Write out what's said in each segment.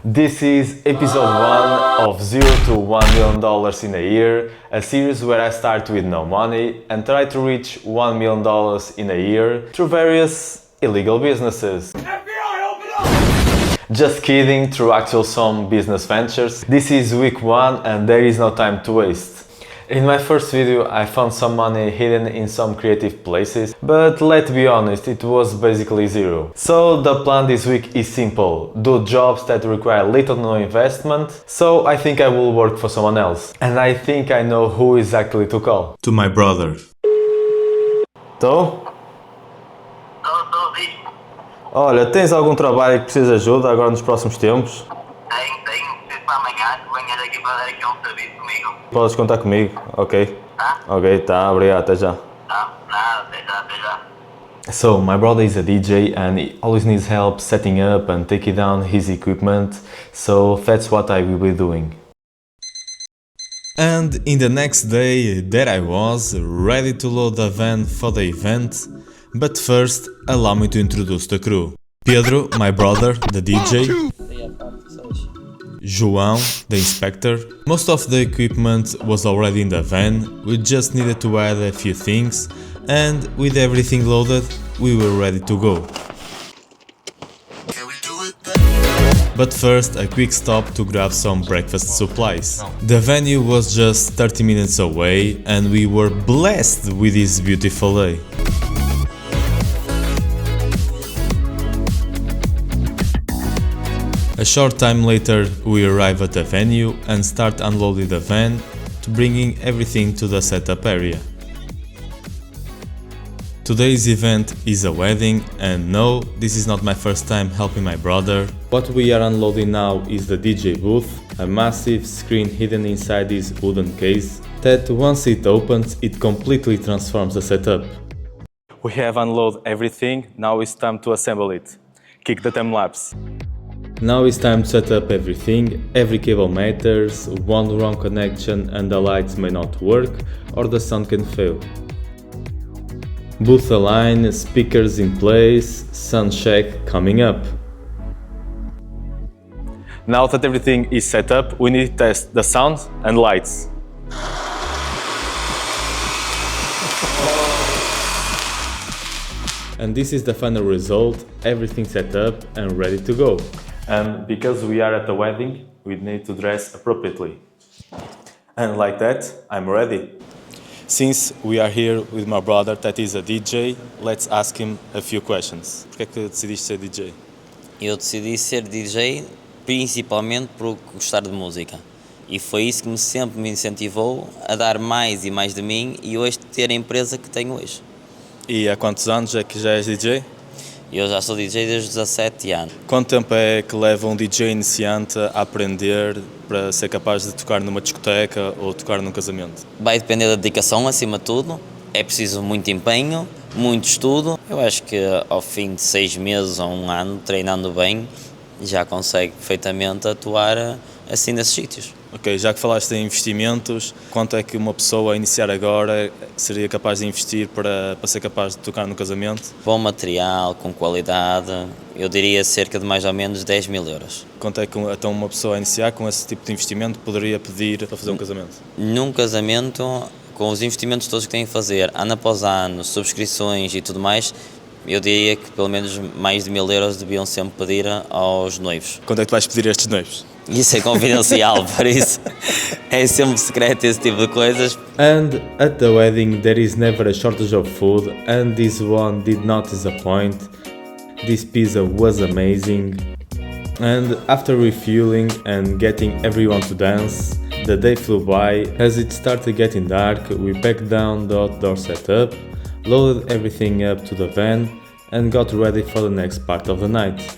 This is episode 1 of 0 to $1 million in a year, a series where I start with no money and try to reach $1 million in a year through various illegal businesses. FBI, open up! Just kidding, through actual some business ventures. This is week 1 and there is no time to waste. In my first video I found some money hidden in some creative places, but let's be honest, it was basically zero. So the plan this week is simple: do jobs that require little to no investment, so I think I will work for someone else. And I think I know who exactly to call. To my brother. Tô? Estou, diz. Olha, tens algum trabalho que precisa de ajuda agora nos próximos tempos? Tenho, preciso para amanhã, que venhas aqui para dar aqui um serviço comigo. Podes contar comigo, ok? Tá? Ok, tá, obrigado, até já. Tá? Nada, até já, até já. So, my brother is a DJ and he always needs help setting up and taking down his equipment, so that's what I will be doing. And in the next day, there I was, ready to load the van for the event. But first, allow me to introduce the crew. Pedro, my brother, the DJ. João, the inspector. Most of the equipment was already in the van, we just needed to add a few things, and with everything loaded, we were ready to go. But first, a quick stop to grab some breakfast supplies. The venue was just 30 minutes away, and we were blessed with this beautiful day. A short time later, we arrive at the venue and start unloading the van to bringing everything to the setup area. Today's event is a wedding, and no, this is not my first time helping my brother. What we are unloading now is the DJ booth, a massive screen hidden inside this wooden case that once it opens, it completely transforms the setup. We have unloaded everything, now it's time to assemble it. Kick the time lapse. Now it's time to set up everything. Every cable matters, one wrong connection and the lights may not work or the sound can fail. Booth align, speakers in place, sound check coming up. Now that everything is set up, we need to test the sound and lights. And this is the final result, everything set up and ready to go. And because we are at a wedding, we need to dress appropriately. And like that, I'm ready. Since we are here with my brother that is a DJ, let's ask him a few questions. Por que é que decidiste ser DJ? Eu decidi ser DJ principalmente por gostar de música. E foi isso que sempre me incentivou a dar mais e mais de mim e hoje ter a empresa que tenho hoje. E há quantos anos é que já és DJ? Eu já sou DJ desde os 17 anos. Quanto tempo é que leva um DJ iniciante a aprender para ser capaz de tocar numa discoteca ou tocar num casamento? Vai depender da dedicação, acima de tudo. É preciso muito empenho, muito estudo. Eu acho que ao fim de 6 meses ou 1 ano, treinando bem, já consegue perfeitamente atuar assim nesses sítios. Ok, já que falaste em investimentos, quanto é que uma pessoa a iniciar agora seria capaz de investir para ser capaz de tocar no casamento? Bom material, com qualidade, eu diria cerca de mais ou menos 10 mil euros. Quanto é que então uma pessoa a iniciar com esse tipo de investimento poderia pedir para fazer um casamento? Num casamento, com os investimentos todos que têm que fazer, ano após ano, subscrições e tudo mais, eu diria que pelo menos mais de 1000 euros deviam sempre pedir aos noivos. Quanto é que tu vais pedir a estes noivos? Isso é confidencial, por isso é sempre secreto esse tipo de coisas. And at the wedding there is never a shortage of food, and this one did not disappoint. This pizza was amazing. And after refueling and getting everyone to dance, the day flew by. As it started getting dark, we packed down the outdoor setup, loaded everything up to the van and got ready for the next part of the night.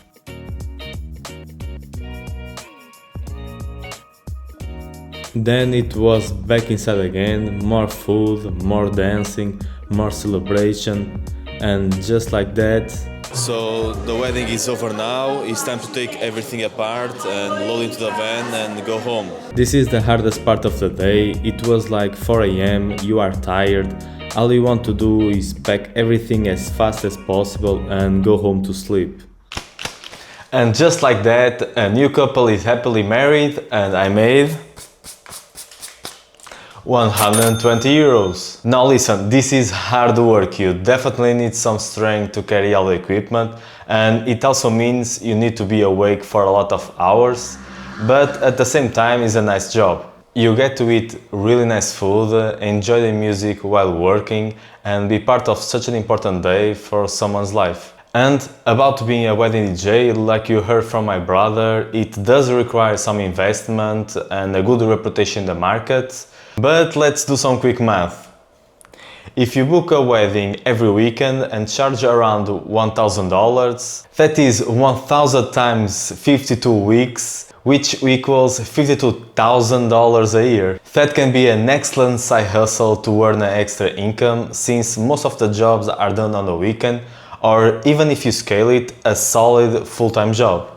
Then it was back inside again, more food, more dancing, more celebration, and just like that. So the wedding is over now, it's time to take everything apart and load into the van and go home. This is the hardest part of the day. It was like 4 AM, you are tired, all you want to do is pack everything as fast as possible and go home to sleep. And just like that, a new couple is happily married and I made 120 euros. Now listen, this is hard work, you definitely need some strength to carry all the equipment, and it also means you need to be awake for a lot of hours, but at the same time it's a nice job. You get to eat really nice food, enjoy the music while working, and be part of such an important day for someone's life. And about being a wedding DJ, like you heard from my brother, it does require some investment and a good reputation in the market. But let's do some quick math. If you book a wedding every weekend and charge around $1,000, that is 1,000 times 52 weeks, which equals $52,000 a year. That can be an excellent side hustle to earn an extra income, since most of the jobs are done on the weekend, or even if you scale it, a solid full-time job.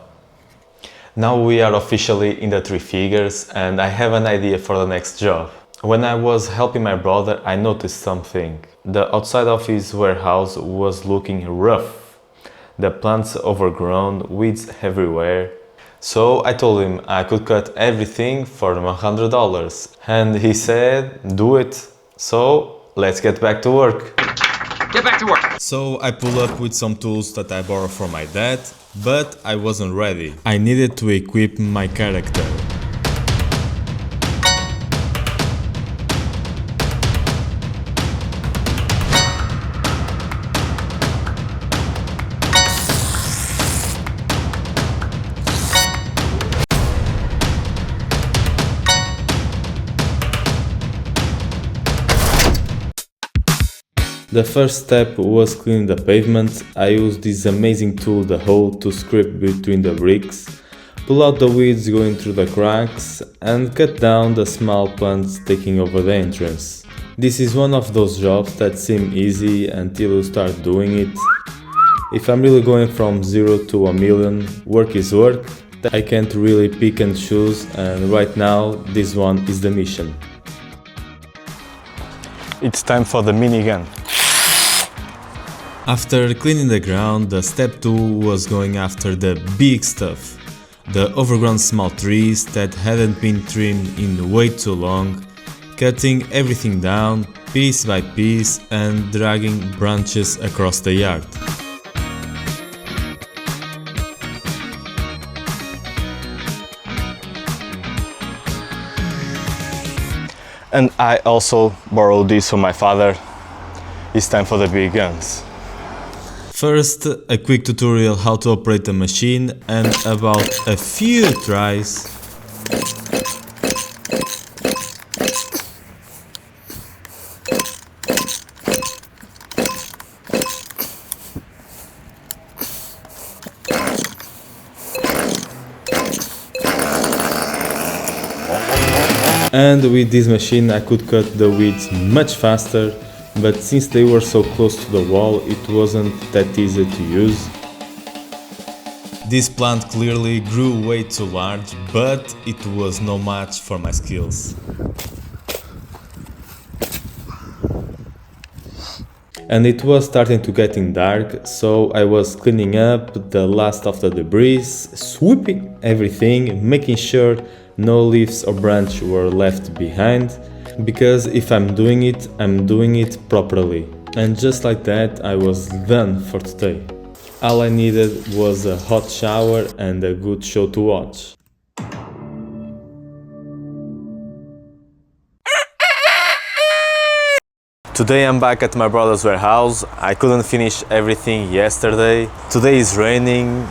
Now we are officially in the three figures and I have an idea for the next job. When I was helping my brother, I noticed something. The outside of his warehouse was looking rough. The plants overgrown, weeds everywhere. So I told him I could cut everything for $100. And he said, do it. So let's get back to work. Get back to work. So I pull up with some tools that I borrowed from my dad, but I wasn't ready. I needed to equip my character. The first step was cleaning the pavement. I used this amazing tool, the hoe, to scrape between the bricks, pull out the weeds going through the cracks, and cut down the small plants taking over the entrance. This is one of those jobs that seem easy until you start doing it. If I'm really going from 0 to a million, work is work. I can't really pick and choose, and right now this one is the mission. It's time for the minigun. After cleaning the ground, the step 2 was going after the big stuff. The overgrown small trees that hadn't been trimmed in way too long, cutting everything down piece by piece and dragging branches across the yard. And I also borrowed this from my father. It's time for the big guns. First, a quick tutorial how to operate the machine, and about a few tries and with this machine I could cut the weeds much faster. But since they were so close to the wall, it wasn't that easy to use. This plant clearly grew way too large, but it was no match for my skills. And it was starting to getting dark, so I was cleaning up the last of the debris, sweeping everything, making sure no leaves or branch were left behind. Because if I'm doing it properly. And just like that, I was done for today. All I needed was a hot shower and a good show to watch. Today I'm back at my brother's warehouse. I couldn't finish everything yesterday. Today is raining.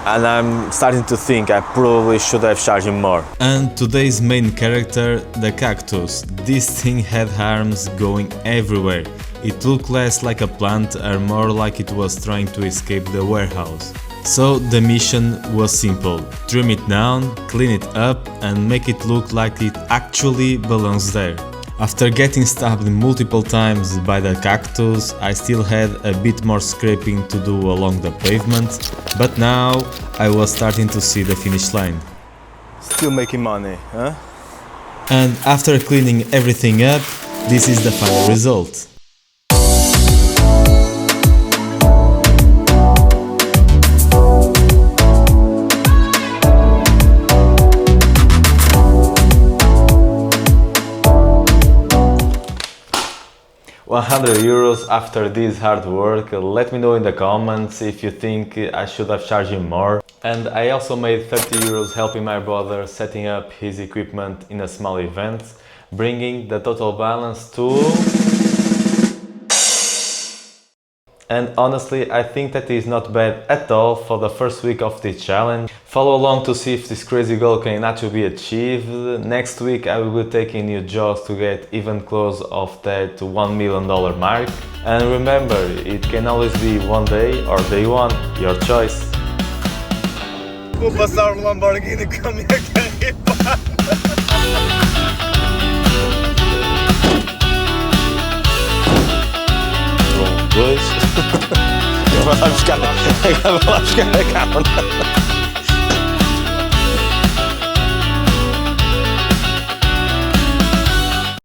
And I'm starting to think I probably should have charged him more. And today's main character, the cactus. This thing had arms going everywhere. It looked less like a plant and more like it was trying to escape the warehouse. So the mission was simple: trim it down, clean it up and make it look like it actually belongs there. After getting stabbed multiple times by the cactus, I still had a bit more scraping to do along the pavement, but now I was starting to see the finish line. Still making money, huh? And after cleaning everything up, this is the final result. 100 euros after this hard work. Let me know in the comments if you think I should have charged him more. And I also made 30 euros helping my brother setting up his equipment in a small event, bringing the total balance to... And honestly, I think that is not bad at all for the first week of this challenge. Follow along to see if this crazy goal can actually be achieved. Next week I will be taking new jobs to get even close of that $1 million mark. And remember, it can always be one day or day one, your choice. Vou passar um Lamborghini com a minha carreira. Dois. Agora vai buscar a câmera.